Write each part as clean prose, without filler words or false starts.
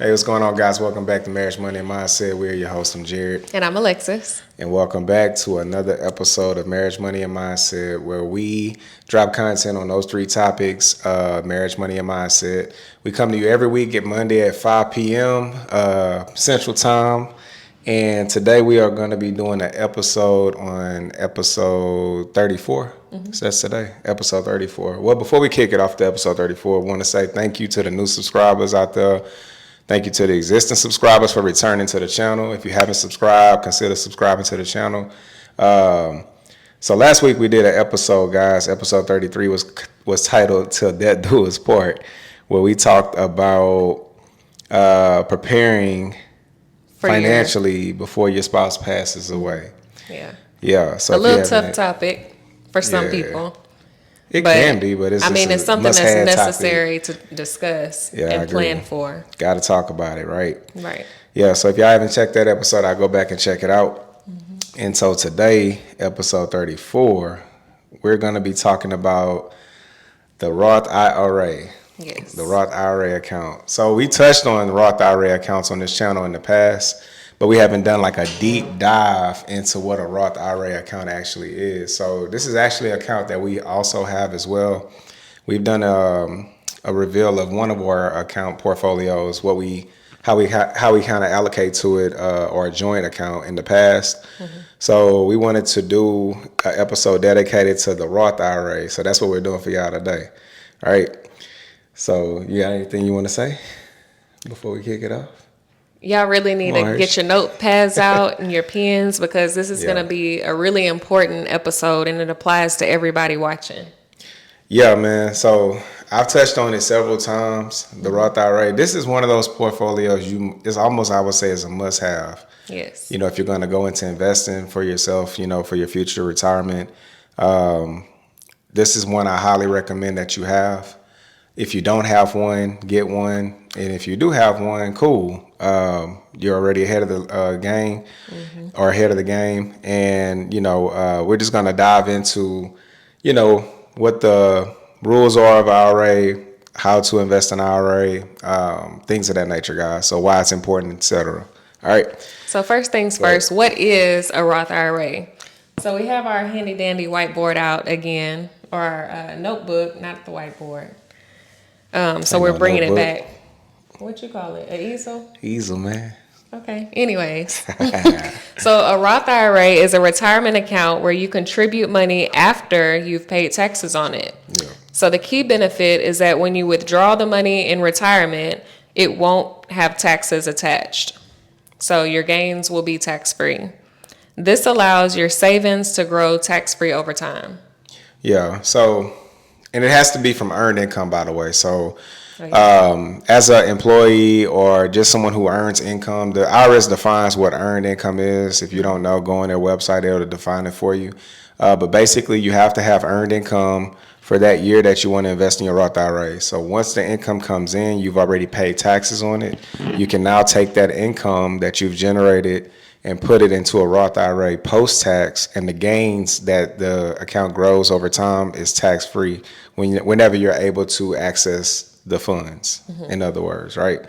Hey, what's going on, guys? Welcome back to Marriage, Money, and Mindset. We're your host. I'm Jared. And I'm Alexis. And welcome back to another episode of Marriage, Money, and Mindset, where we drop content on those three topics, marriage, money, and mindset. We come to you every week at Monday at 5 p.m. Central Time. And today we are going to be doing an episode on episode 34. So that's today, episode 34. Well, before we kick it off to episode 34, I want to say thank you to the new subscribers out there. Thank you to the existing subscribers for returning to the channel. If you haven't subscribed, consider subscribing to the channel. So last week we did an episode, guys. Episode 33 was titled "Till Death Do Us Part," where we talked about preparing financially before your spouse passes away. Yeah. So a little tough topic for some people. It can be, but it's something that's necessary to discuss and plan for. Got to talk about it, right? Right. Yeah, so if y'all haven't checked that episode, I'll go back and check it out. And so today, episode 34, we're going to be talking about the Roth IRA. Yes. The Roth IRA account. So we touched on Roth IRA accounts on this channel in the past, but we haven't done like a deep dive into what a Roth IRA account actually is. So this is actually an account that we also have as well. We've done a reveal of one of our account portfolios, how we kind of allocate to it, or a joint account in the past. So we wanted to do an episode dedicated to the Roth IRA. So that's what we're doing for y'all today. All right. So you got anything you want to say before we kick it off? Y'all really need to get your notepads out and your pens, because this is going to be a really important episode and it applies to everybody watching. Yeah, man. So I've touched on it several times. The Roth IRA. This is one of those portfolios it's almost, I would say, is a must-have. Yes. If you're going to go into investing for yourself, for your future retirement, this is one I highly recommend that you have. If you don't have one, get one. And if you do have one, cool. You're already ahead of the game or ahead of the game. And, we're just going to dive into, what the rules are of IRA, how to invest in IRA, things of that nature, guys. So why it's important, etc. All right. So first things first, what is a Roth IRA? So we have our handy dandy whiteboard out again, or our notebook, not the whiteboard. So we're bringing it back. What you call it? An easel? Easel, man. Okay. Anyways. So a Roth IRA is a retirement account where you contribute money after you've paid taxes on it. Yeah. So the key benefit is that when you withdraw the money in retirement, it won't have taxes attached. So your gains will be tax-free. This allows your savings to grow tax-free over time. Yeah. So, and it has to be from earned income, by the way. So, as an employee or just someone who earns income, the IRS defines what earned income is. If you don't know, go on their website, they'll define it for you. But basically, you have to have earned income for that year that you want to invest in your Roth IRA. So once the income comes in, you've already paid taxes on it. You can now take that income that you've generated and put it into a Roth IRA post-tax, and the gains that the account grows over time is tax-free whenever you're able to access the funds, in other words, right?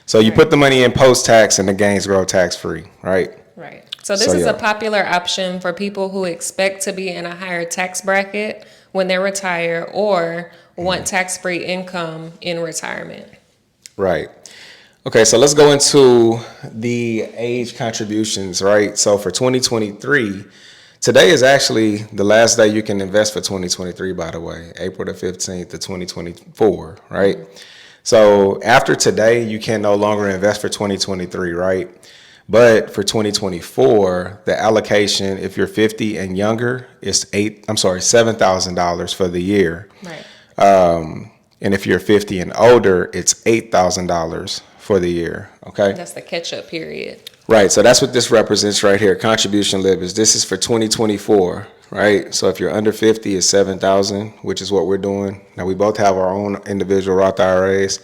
So you put the money in post-tax and the gains grow tax-free, right? Right. So this is a popular option for people who expect to be in a higher tax bracket when they retire or want tax-free income in retirement. Right. Okay, so let's go into the age contributions, right? So for 2023, today is actually the last day you can invest for 2023, by the way, April the 15th to 2024, right? So after today, you can no longer invest for 2023, right? But for 2024, the allocation, if you're 50 and younger, is $7,000 for the year. Right. And if you're 50 and older, it's $8,000 for the year, okay? That's the catch-up period. Right, so that's what this represents right here, contribution limits. This is for 2024, right? So if you're under 50, it's $7,000, which is what we're doing. Now, we both have our own individual Roth IRAs,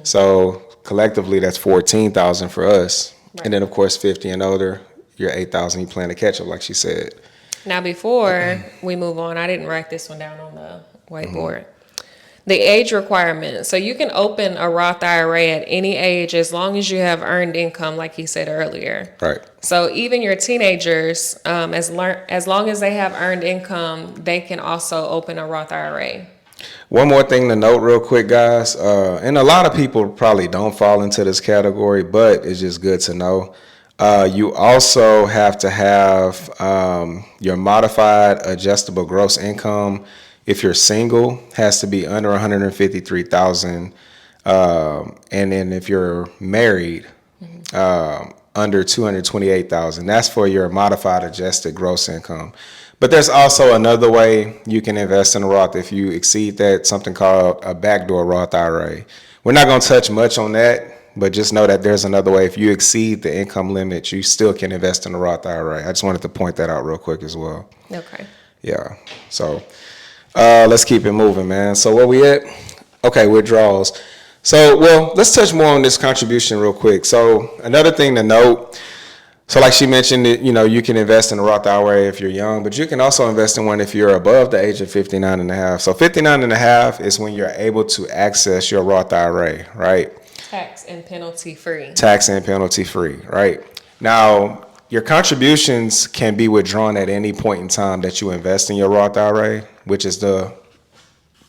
so collectively, that's $14,000 for us. Right. And then, of course, 50 and older, you're $8,000, you plan to catch up, like she said. Now, before we move on, I didn't write this one down on the whiteboard. The age requirement. So you can open a Roth IRA at any age as long as you have earned income, like he said earlier. Right. So even your teenagers, as long as they have earned income, they can also open a Roth IRA. One more thing to note real quick, guys, and a lot of people probably don't fall into this category, but it's just good to know. You also have to have your modified adjustable gross income. If you're single, has to be under 153,000, and then if you're married, under 228,000. That's for your modified adjusted gross income. But there's also another way you can invest in a Roth if you exceed that, something called a backdoor Roth IRA. We're not going to touch much on that, but just know that there's another way. If you exceed the income limit, you still can invest in a Roth IRA. I just wanted to point that out real quick as well. Okay. Yeah. So let's keep it moving, man. So where we at? Okay, withdrawals. So, well, let's touch more on this contribution real quick. So another thing to note, so like she mentioned, you can invest in a Roth IRA if you're young, but you can also invest in one if you're above the age of 59 and a half. So 59 and a half is when you're able to access your Roth IRA, right? Tax and penalty free. Tax and penalty free, right? Now, your contributions can be withdrawn at any point in time that you invest in your Roth IRA, which is the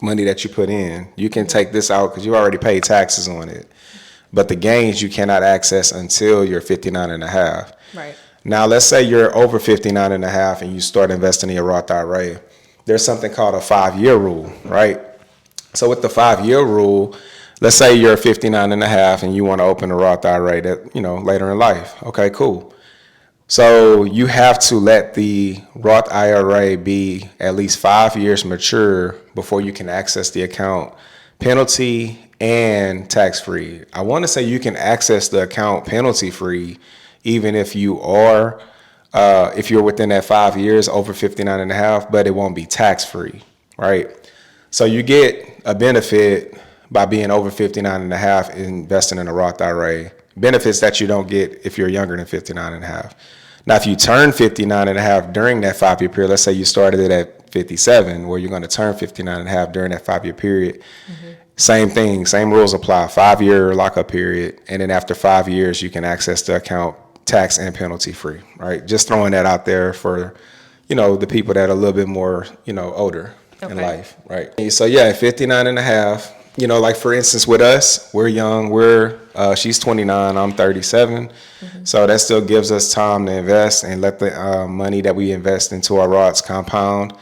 money that you put in. You can take this out because you already paid taxes on it. But the gains you cannot access until you're 59 and a half. Right. Now, let's say you're over 59 and a half and you start investing in your Roth IRA. There's something called a 5-year rule, right? So with the 5-year rule, let's say you're 59 and a half and you want to open a Roth IRA that, later in life. Okay, cool. So you have to let the Roth IRA be at least 5 years mature before you can access the account, penalty and tax-free. I want to say you can access the account penalty-free even if you are, if you're within that 5 years, over 59 and a half, but it won't be tax-free, right? So you get a benefit by being over 59 and a half investing in a Roth IRA, benefits that you don't get if you're younger than 59 and a half. Now, if you turn 59 and a half during that 5-year period, let's say you started it at 57, where you're going to turn 59 and a half during that 5-year period, same thing, same rules apply, 5-year lockup period, and then after 5 years, you can access the account tax and penalty free, right? Just throwing that out there for, the people that are a little bit more, older in life, right? So yeah, at 59 and a half, like for instance with us, we're young, she's 29, I'm 37. So that still gives us time to invest and let the money that we invest into our Roths compound.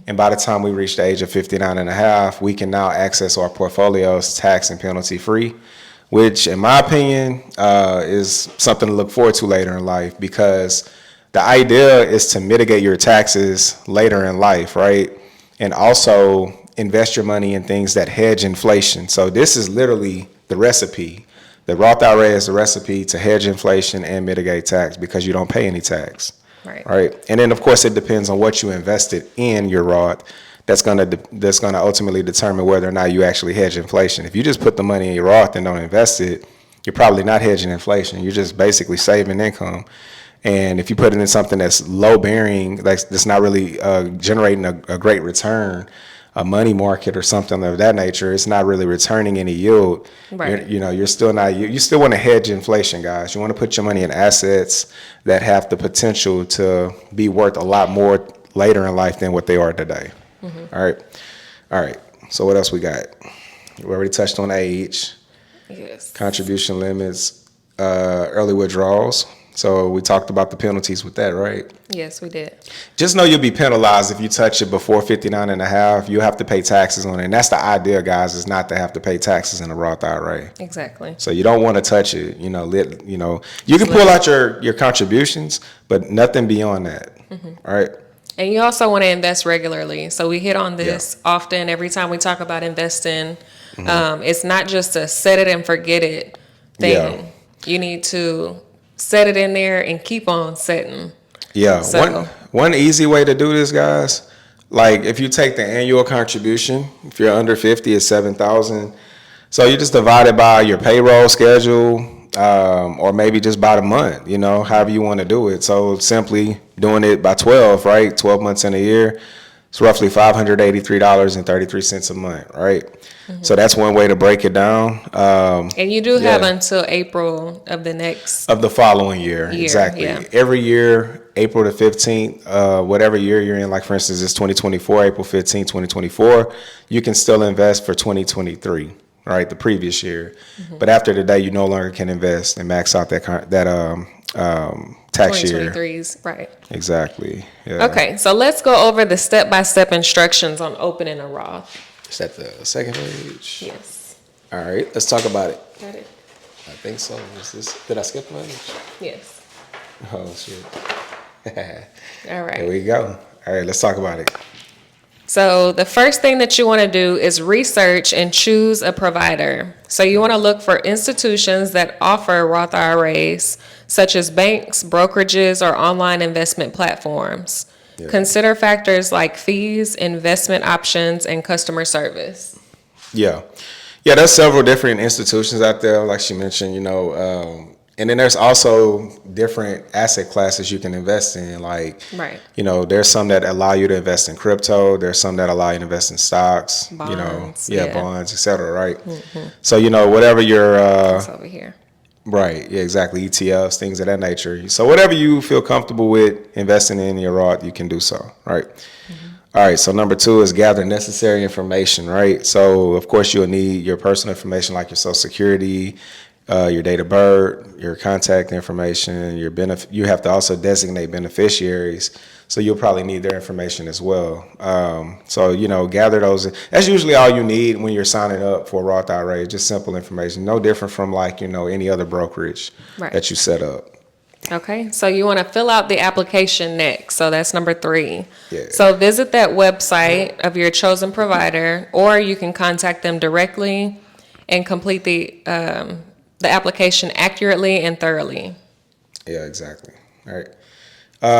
And by the time we reach the age of 59 and a half, we can now access our portfolios tax and penalty free, which in my opinion is something to look forward to later in life, because the idea is to mitigate your taxes later in life, right? And also invest your money in things that hedge inflation. So this is literally the recipe. The Roth IRA is the recipe to hedge inflation and mitigate tax because you don't pay any tax. Right. And then of course it depends on what you invested in your Roth. That's gonna ultimately determine whether or not you actually hedge inflation. If you just put the money in your Roth and don't invest it, you're probably not hedging inflation. You're just basically saving income. And if you put it in something that's low bearing, that's not really generating a great return, a money market or something of that nature, it's not really returning any yield. Right. You're still not. You still want to hedge inflation, guys. You want to put your money in assets that have the potential to be worth a lot more later in life than what they are today. All right. So what else we got? We already touched on age. Yes. Contribution limits, early withdrawals. So we talked about the penalties with that, right? Yes, we did. Just know you'll be penalized if you touch it before 59 and a half. You have to pay taxes on it. And that's the idea, guys, is not to have to pay taxes in a Roth IRA. Exactly. So you don't want to touch it. You can pull out your contributions, but nothing beyond that. All right. And you also want to invest regularly. So we hit on this often every time we talk about investing. It's not just a set it and forget it thing. Yeah. You need to set it in there and keep on setting. Yeah. So, one easy way to do this, guys, like if you take the annual contribution, if you're under 50, it's $7,000. So you just divide it by your payroll schedule, or maybe just by the month, however you want to do it. So simply doing it by 12, right? 12 months in a year. It's roughly $583.33 a month, right? So that's one way to break it down. And you do have until April of the next of the following year. Exactly. Yeah. Every year, April the 15th, whatever year you're in, like for instance, it's 2024, April 15th, 2024, you can still invest for 2023, right? The previous year. But after the day, you no longer can invest and max out that tax year. 2023's, right. Exactly. Yeah. Okay, so let's go over the step-by-step instructions on opening a Roth. Is that the second page? Yes. All right, let's talk about it. Got it? I think so. Did I skip one? Yes. Oh, shit. All right. Here we go. All right, let's talk about it. So the first thing that you want to do is research and choose a provider. So you want to look for institutions that offer Roth IRAs, such as banks, brokerages, or online investment platforms. Yeah. Consider factors like fees, investment options, and customer service. Yeah, there's several different institutions out there, like she mentioned, and then there's also different asset classes you can invest in. Like, right. There's some that allow you to invest in crypto. There's some that allow you to invest in stocks, bonds, bonds, et cetera, right? So, whatever your... it's over here. Right, yeah, exactly. ETFs, things of that nature. So whatever you feel comfortable with investing in your Roth, you can do so, right? All right, so number 2 is gather necessary information, right? So, of course, you'll need your personal information like your Social Security, your date of birth, your contact information, you have to also designate beneficiaries, so you'll probably need their information as well. So, gather those. That's usually all you need when you're signing up for a Roth IRA, just simple information, no different from any other brokerage that you set up. Okay, so you want to fill out the application next. So that's number 3. Yeah. So visit that website of your chosen provider, or you can contact them directly and complete the application accurately and thoroughly. Yeah, exactly. All right.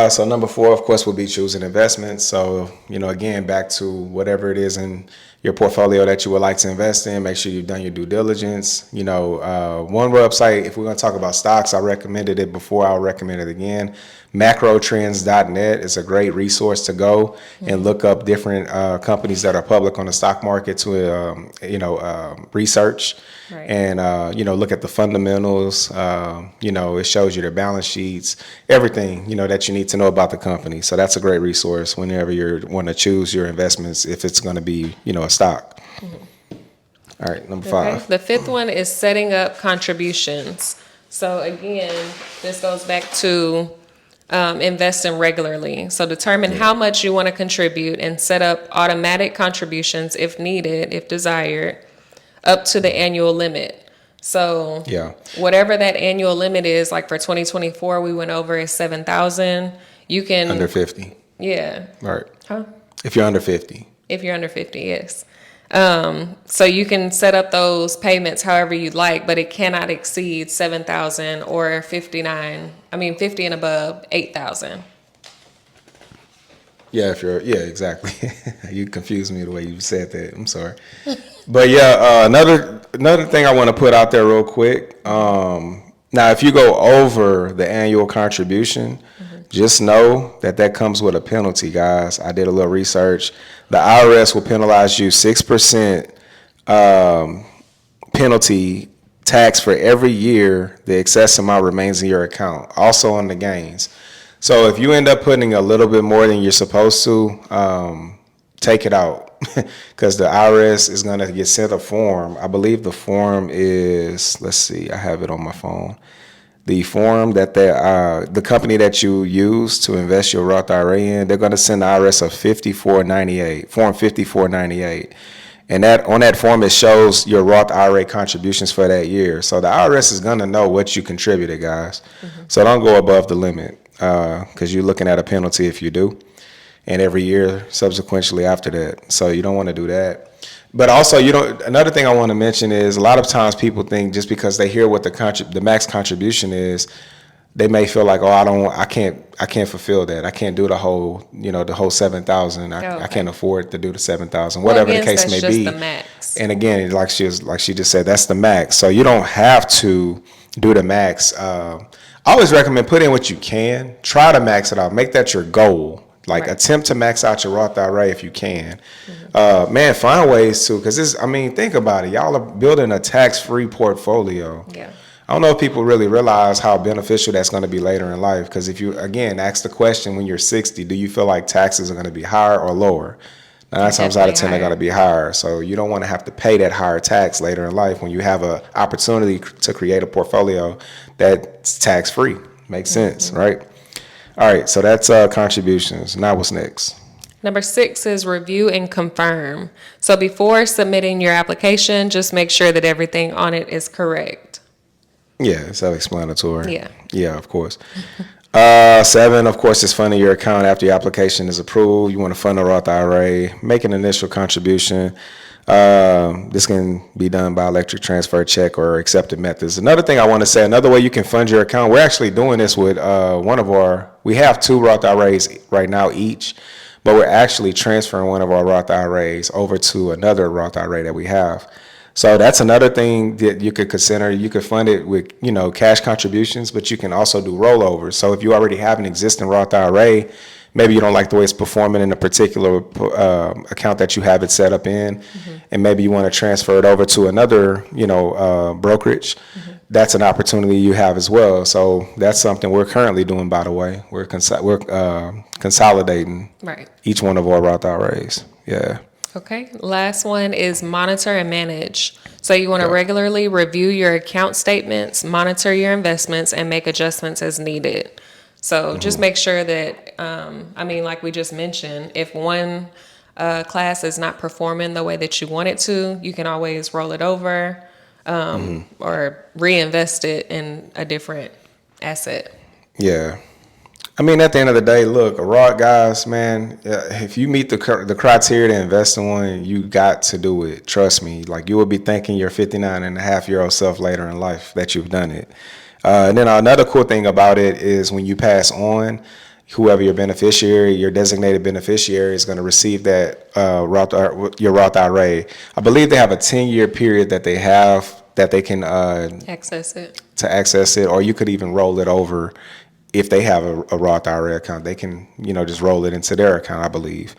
So number 4, of course, will be choosing investments. So, again, back to whatever it is in your portfolio that you would like to invest in, make sure you've done your due diligence. One website, if we're going to talk about stocks, I recommended it before, I'll recommend it again. Macrotrends.net is a great resource to go and look up different companies that are public on the stock market to, research. Right. And, look at the fundamentals. It shows you their balance sheets, everything, that you need to know about the company. So that's a great resource whenever you want to choose your investments, if it's going to be, a stock. All right, number 5. The 5th one is setting up contributions. So again, this goes back to investing regularly. So determine how much you want to contribute and set up automatic contributions if needed, if desired, up to the annual limit. So whatever that annual limit is, like for 2024, we went over is 7,000. You can under 50. Yeah. Right. Huh? If you're under 50. If you're under 50, yes. So you can set up those payments however you like, but it cannot exceed 7,000 or 50 and above 8,000. Yeah, exactly. You confused me the way you said that. I'm sorry. But another thing I want to put out there real quick. Now, if you go over the annual contribution, just know that comes with a penalty, guys. I did a little research. The IRS will penalize you 6% penalty tax for every year the excess amount remains in your account, also on the gains. So if you end up putting a little bit more than you're supposed to, take it out, because the IRS is going to get sent a form. I believe the form is, let's see, I have it on my phone. The form that the company that you use to invest your Roth IRA in, they're going to send the IRS a 5498, form 5498. And on that form, it shows your Roth IRA contributions for that year. So the IRS is going to know what you contributed, guys. So don't go above the limit, because you're looking at a penalty if you do. And every year subsequently after that. So you don't want to do that. But also, another thing I want to mention is a lot of times people think just because they hear what the max contribution is, they may feel like, I can't fulfill that. I can't do the whole 7,000. I can't afford to do the 7,000, whatever the case may be. Just the max. And again, like she just said, that's the max. So you don't have to do the max. I always recommend put in what you can. Try to max it out. Make that your goal. Like, Right. attempt to max out your Roth IRA if you can. Man, find ways to, because think about it. Y'all are building a tax-free portfolio. Yeah. I don't know if people really realize how beneficial that's going to be later in life. Because if you, again, ask the question when you're 60, do you feel like taxes are going to be higher or lower? 9 times out of 10, they're going to be higher. So you don't want to have to pay that higher tax later in life when you have an opportunity to create a portfolio that's tax-free. Makes sense, right? All right, so that's contributions. Now what's next? Number 6 is review and confirm. So before submitting your application, just make sure that everything on it is correct. Yeah, self-explanatory. Yeah. Yeah, of course. 7, of course, is funding your account after your application is approved. You want to fund a Roth IRA, make an initial contribution. This can be done by electric transfer, check, or accepted methods. Another thing I want to say, another way you can fund your account, we're actually doing this with we have 2 Roth IRAs right now each, but we're actually transferring one of our Roth IRAs over to another Roth IRA that we have. So that's another thing that you could consider. You could fund it with, cash contributions, but you can also do rollovers. So if you already have an existing Roth IRA, maybe you don't like the way it's performing in a particular account that you have it set up in, and maybe you want to transfer it over to another, brokerage. That's an opportunity you have as well. So that's something we're currently doing, by the way. We're consolidating each one of our Roth IRAs. Yeah. Okay. Last one is monitor and manage. So you want to regularly review your account statements, monitor your investments, and make adjustments as needed. So just make sure that, like we just mentioned, if one class is not performing the way that you want it to, you can always roll it over or reinvest it in a different asset. Yeah. At the end of the day, look, a Roth, guys, man, if you meet the criteria to invest in one, you got to do it. Trust me. Like, you will be thanking your 59-and-a-half-year-old self later in life that you've done it. And then another cool thing about it is when you pass on, whoever your designated beneficiary is going to receive that your Roth IRA. I believe they have a 10-year period that they can access it, or you could even roll it over. If they have a Roth IRA account, they can, just roll it into their account, I believe.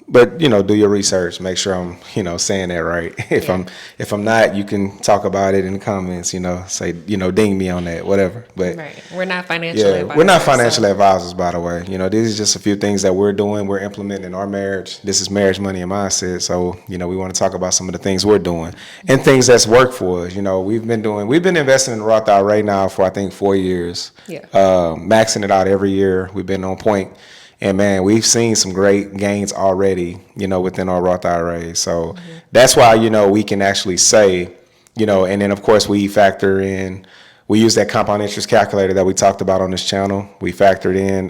But, do your research. Make sure I'm, saying that right. If I'm not, you can talk about it in the comments, say, ding me on that, whatever. But we're not financial advisors. We're not financial advisors, by the way. These are just a few things that we're doing. We're implementing in our marriage. This is Marriage, Money, and Mindset. So, we want to talk about some of the things we're doing and things that's worked for us. We've been investing in Roth IRA now for, I think, 4 years. Maxing it out every year. We've been on point. And man, we've seen some great gains already, within our Roth IRAs. So that's why, we can actually say, and then of course we use that compound interest calculator that we talked about on this channel. We factored in,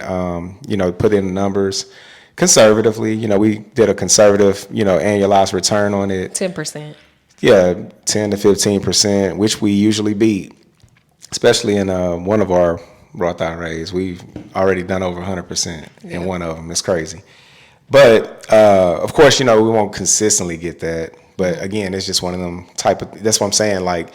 put in the numbers conservatively. We did a conservative, annualized return on it. 10%. Yeah, 10 to 15%, which we usually beat, especially in one of our Roth IRAs. We've already done over 100% in one of them. It's crazy. But, of course, we won't consistently get that. But, again, it's just one of them that's what I'm saying. Like,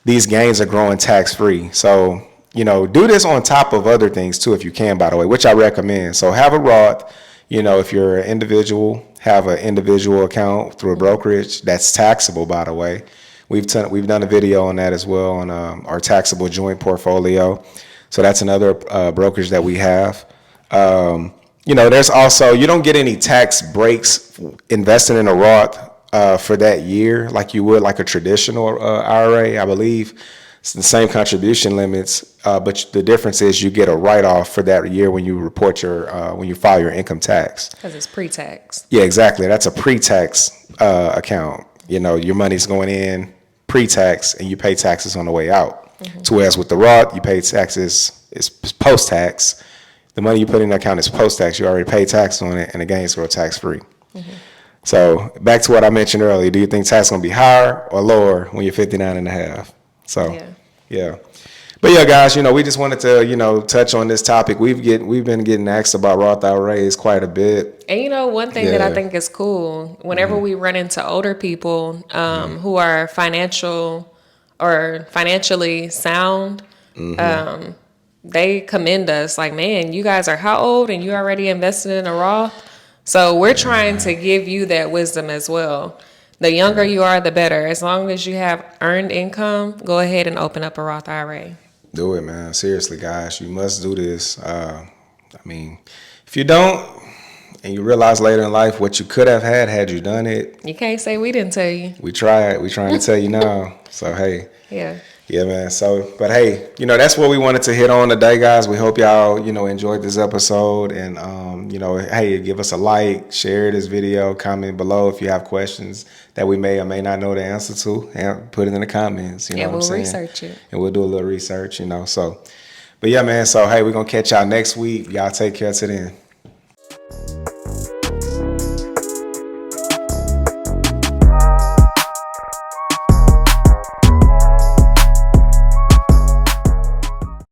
these gains are growing tax-free. So, do this on top of other things, too, if you can, by the way, which I recommend. So have a Roth. If you're an individual, have an individual account through a brokerage. That's taxable, by the way. We've done a video on that as well on our taxable joint portfolio. So that's another brokerage that we have. There's also, you don't get any tax breaks investing in a Roth for that year like you would like a traditional IRA. I believe it's the same contribution limits, but the difference is you get a write-off for that year when you report when you file your income tax. Because it's pre-tax. Yeah, exactly. That's a pre-tax account. Your money's going in pre-tax and you pay taxes on the way out. Whereas with the Roth, you pay taxes, it's post-tax. The money you put in the account is post-tax. You already pay tax on it, and the gains go tax-free. So back to what I mentioned earlier, do you think tax is going to be higher or lower when you're 59 and a half? So, yeah. But yeah, guys, we just wanted to, touch on this topic. We've been getting asked about Roth IRAs quite a bit. And one thing that I think is cool, whenever we run into older people who are financially sound, they commend us. Like, man, you guys are how old and you already invested in a Roth? So we're trying to give you that wisdom as well. The younger you are, the better. As long as you have earned income, go ahead and open up a Roth IRA. Do it, man. Seriously, guys, you must do this. I mean, if you don't, and you realize later in life what you could have had you done it. You can't say we didn't tell you. We tried. We trying to tell you now. So, hey. Yeah, man. So, but hey, that's what we wanted to hit on today, guys. We hope y'all, enjoyed this episode. And, hey, give us a like, share this video, comment below if you have questions that we may or may not know the answer to, and put it in the comments. You know what I'm saying? We'll research it. And we'll do a little research, so. But yeah, man. So, hey, we're going to catch y'all next week. Y'all take care till then.